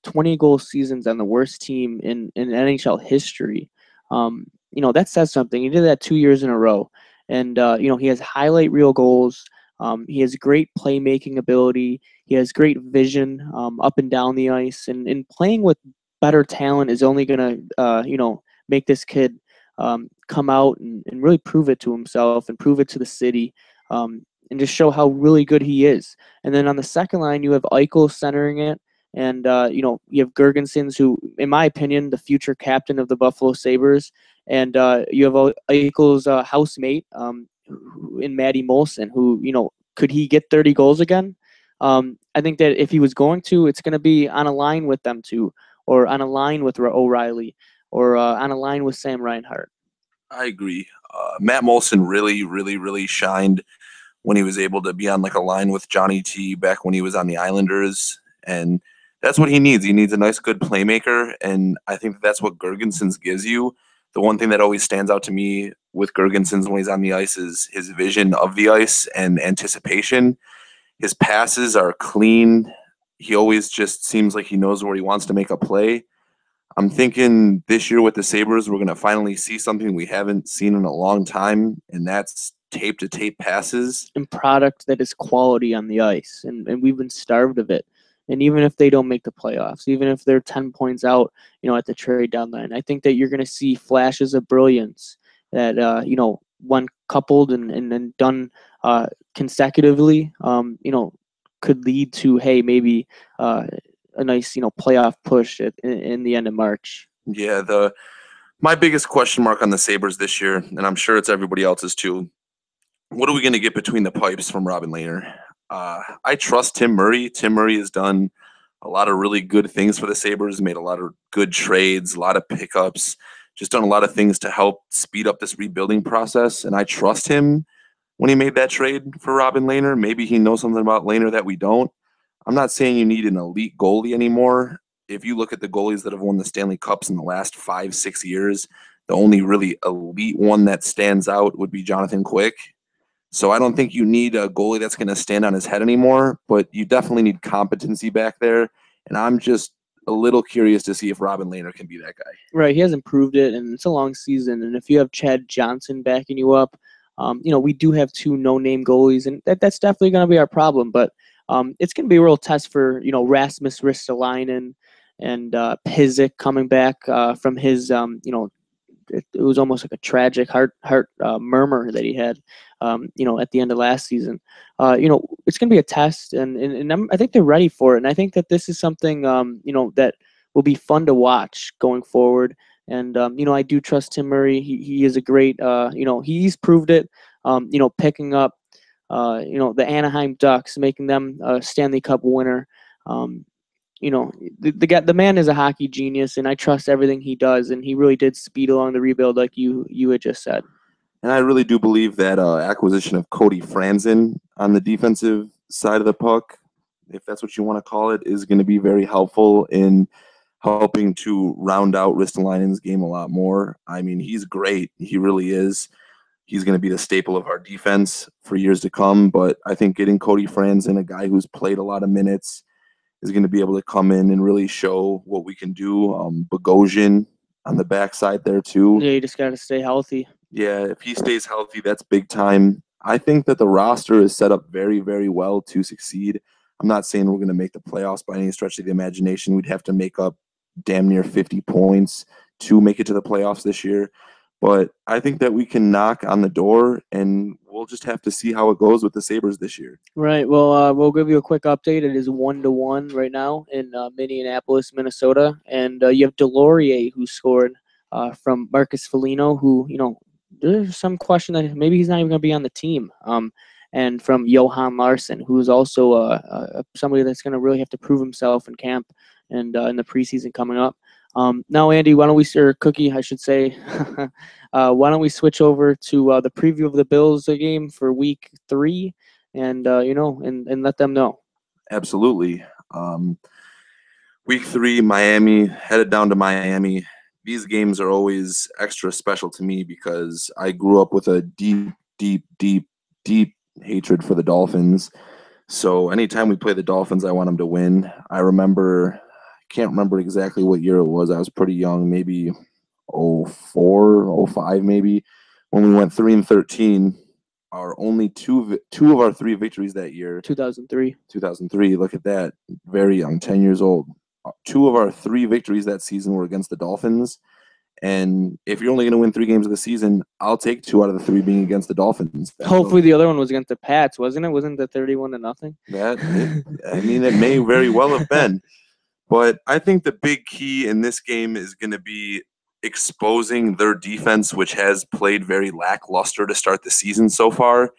S3: 20 goal seasons on the worst team in NHL history, that says something. He did that 2 years in a row, and he has highlight reel goals. He has great playmaking ability. He has great vision up and down the ice, and playing with better talent is only gonna make this kid come out and really prove it to himself and prove it to the city. And just show how really good he is. And then on the second line, you have Eichel centering it, and you have Gergensons, who, in my opinion, the future captain of the Buffalo Sabres, and you have Eichel's housemate in Matty Molson, who could he get 30 goals again? I think that if he was going to, it's going to be on a line with them two, or on a line with O'Reilly, or on a line with Sam Reinhart.
S2: I agree. Matt Molson really, really, really shined when he was able to be on like a line with Johnny T back when he was on the Islanders. And that's what he needs. He needs a nice, good playmaker. And I think that's what Gergensons gives you. The one thing that always stands out to me with Gergensons when he's on the ice is his vision of the ice and anticipation. His passes are clean. He always just seems like he knows where he wants to make a play. I'm thinking this year with the Sabres, we're going to finally see something we haven't seen in a long time, and that's tape-to-tape passes.
S3: And product that is quality on the ice, and we've been starved of it. And even if they don't make the playoffs, even if they're 10 points out, at the trade deadline, I think that you're going to see flashes of brilliance that, when coupled and then done consecutively, could lead to, hey, maybe a nice, playoff push in the end of March.
S2: Yeah, my biggest question mark on the Sabres this year, and I'm sure it's everybody else's too, what are we going to get between the pipes from Robin Lehner? I trust Tim Murray. Tim Murray has done a lot of really good things for the Sabres, made a lot of good trades, a lot of pickups, just done a lot of things to help speed up this rebuilding process, and I trust him when he made that trade for Robin Lehner. Maybe he knows something about Lehner that we don't. I'm not saying you need an elite goalie anymore. If you look at the goalies that have won the Stanley Cups in the last 5-6 years, the only really elite one that stands out would be Jonathan Quick. So I don't think you need a goalie that's going to stand on his head anymore, but you definitely need competency back there. And I'm just a little curious to see if Robin Lehner can be that guy.
S3: Right, he has improved it, and it's a long season. And if you have Chad Johnson backing you up, we do have two no-name goalies, and that's definitely going to be our problem. But it's going to be a real test for Rasmus Ristolainen and Pizik coming back from his it was almost like a tragic heart murmur that he had at the end of last season. It's going to be a test, and I think they're ready for it. And I think that this is something that will be fun to watch going forward. And I do trust Tim Murray. He is a great he's proved it. Picking up the Anaheim Ducks, making them a Stanley Cup winner. The man is a hockey genius, and I trust everything he does. And he really did speed along the rebuild, like you had just said.
S2: And I really do believe that acquisition of Cody Franzen on the defensive side of the puck, if that's what you want to call it, is going to be very helpful in helping to round out Ristolainen's game a lot more. I mean, he's great. He really is. He's going to be the staple of our defense for years to come. But I think getting Cody Franzen, a guy who's played a lot of minutes, is going to be able to come in and really show what we can do. Bogosian on the backside there too.
S3: Yeah, you just got to stay healthy.
S2: Yeah, if he stays healthy, that's big time. I think that the roster is set up very, very well to succeed. I'm not saying we're going to make the playoffs by any stretch of the imagination. We'd have to make up damn near 50 points to make it to the playoffs this year. But I think that we can knock on the door, and we'll just have to see how it goes with the Sabres this year.
S3: Right. Well, we'll give you a quick update. It is 1-1 right now in Minneapolis, Minnesota. And you have Delorier, who scored from Marcus Foligno, who, there's some question that maybe he's not even going to be on the team. And from Johan Larsson, who is also somebody that's going to really have to prove himself in camp and in the preseason coming up. Now, Andy, why don't we, or Cookie, I should say, why don't we switch over to the preview of the Bills game for Week 3, and and let them know.
S2: Absolutely. Week 3, Miami, headed down to Miami these games are always extra special to me because I grew up with a deep, deep, deep, deep hatred for the Dolphins. So anytime we play the Dolphins, I want them to win. Can't remember exactly what year it was. I was pretty young, maybe 04, 05 maybe, when we went 3-13. Our only two of our three victories that year.
S3: 2003.
S2: 2003. Look at that. Very young, 10 years old. Two of our three victories that season were against the Dolphins. And if you're only going to win 3 games of the season, I'll take 2 out of the 3 being against the Dolphins.
S3: Hopefully, the other one was against the Pats, wasn't it? Wasn't the 31-0?
S2: It may very well have been. But I think the big key in this game is going to be exposing their defense, which has played very lackluster to start the season so far.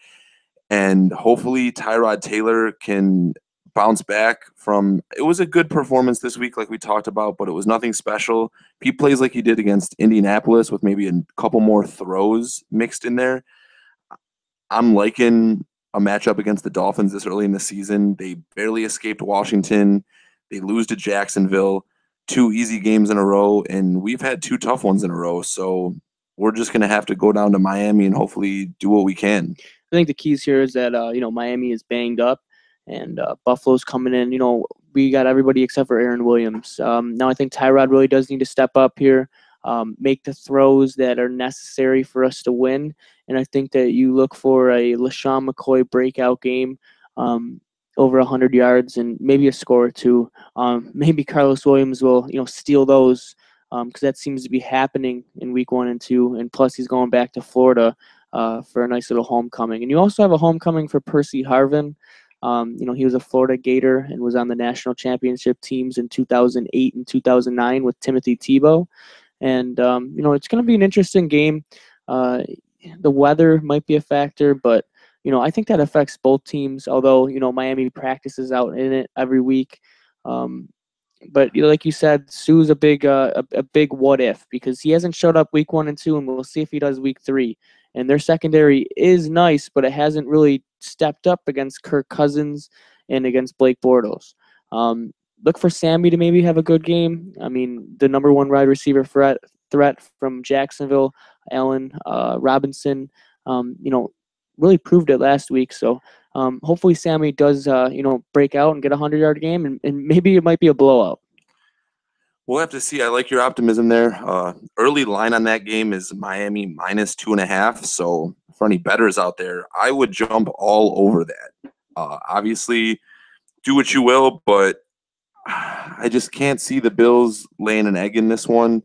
S2: And hopefully Tyrod Taylor can bounce back from – it was a good performance this week like we talked about, but it was nothing special. If he plays like he did against Indianapolis with maybe a couple more throws mixed in there, I'm liking a matchup against the Dolphins this early in the season. They barely escaped Washington. They lose to Jacksonville, 2 easy games in a row, and we've had 2 tough ones in a row. So we're just going to have to go down to Miami and hopefully do what we can.
S3: I think the keys here is that, Miami is banged up and Buffalo's coming in. We got everybody except for Aaron Williams. Now I think Tyrod really does need to step up here, make the throws that are necessary for us to win. And I think that you look for a LaShawn McCoy breakout game, over 100 yards and maybe a score or 2. Maybe Carlos Williams will, steal those because that seems to be happening in week 1 and 2. And plus he's going back to Florida for a nice little homecoming. And you also have a homecoming for Percy Harvin. He was a Florida Gator and was on the national championship teams in 2008 and 2009 with Timothy Tebow. And, it's going to be an interesting game. The weather might be a factor, but I think that affects both teams, although, Miami practices out in it every week. But like you said, Sue's a big what if, because he hasn't showed up week 1 and 2, and we'll see if he does week 3. And their secondary is nice, but it hasn't really stepped up against Kirk Cousins and against Blake Bortles. Look for Sammy to maybe have a good game. I mean, the number 1 wide receiver threat from Jacksonville, Allen Robinson, really proved it last week. So hopefully Sammy does, break out and get a 100-yard game, and maybe it might be a blowout.
S2: We'll have to see. I like your optimism there. Early line on that game is Miami minus 2.5. So for any bettors out there, I would jump all over that. Obviously, do what you will, but I just can't see the Bills laying an egg in this one.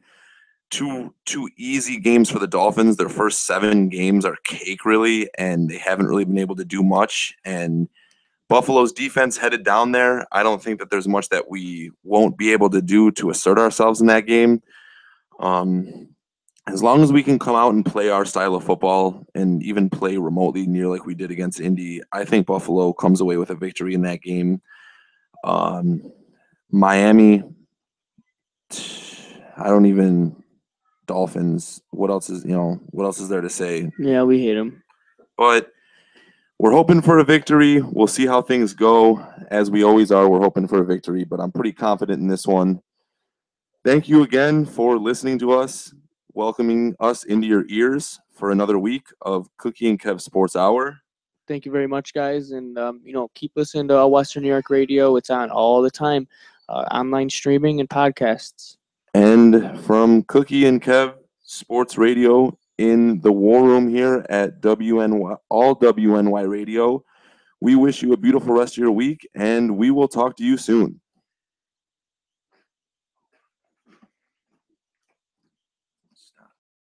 S2: Two easy games for the Dolphins. Their first 7 games are cake, really, and they haven't really been able to do much. And Buffalo's defense headed down there. I don't think that there's much that we won't be able to do to assert ourselves in that game. As long as we can come out and play our style of football and even play remotely near like we did against Indy, I think Buffalo comes away with a victory in that game. Miami, Dolphins. What else is there to say?
S3: Yeah, we hate them.
S2: But we're hoping for a victory. We'll see how things go. As we always are, we're hoping for a victory, but I'm pretty confident in this one. Thank you again for listening to us, welcoming us into your ears for another week of Cookie and Kev Sports Hour.
S3: Thank you very much, guys. And, keep listening to Western New York Radio. It's on all the time, online streaming and podcasts.
S2: And from Cookie and Kev Sports Radio in the War Room here at WNY Radio, we wish you a beautiful rest of your week, and we will talk to you soon.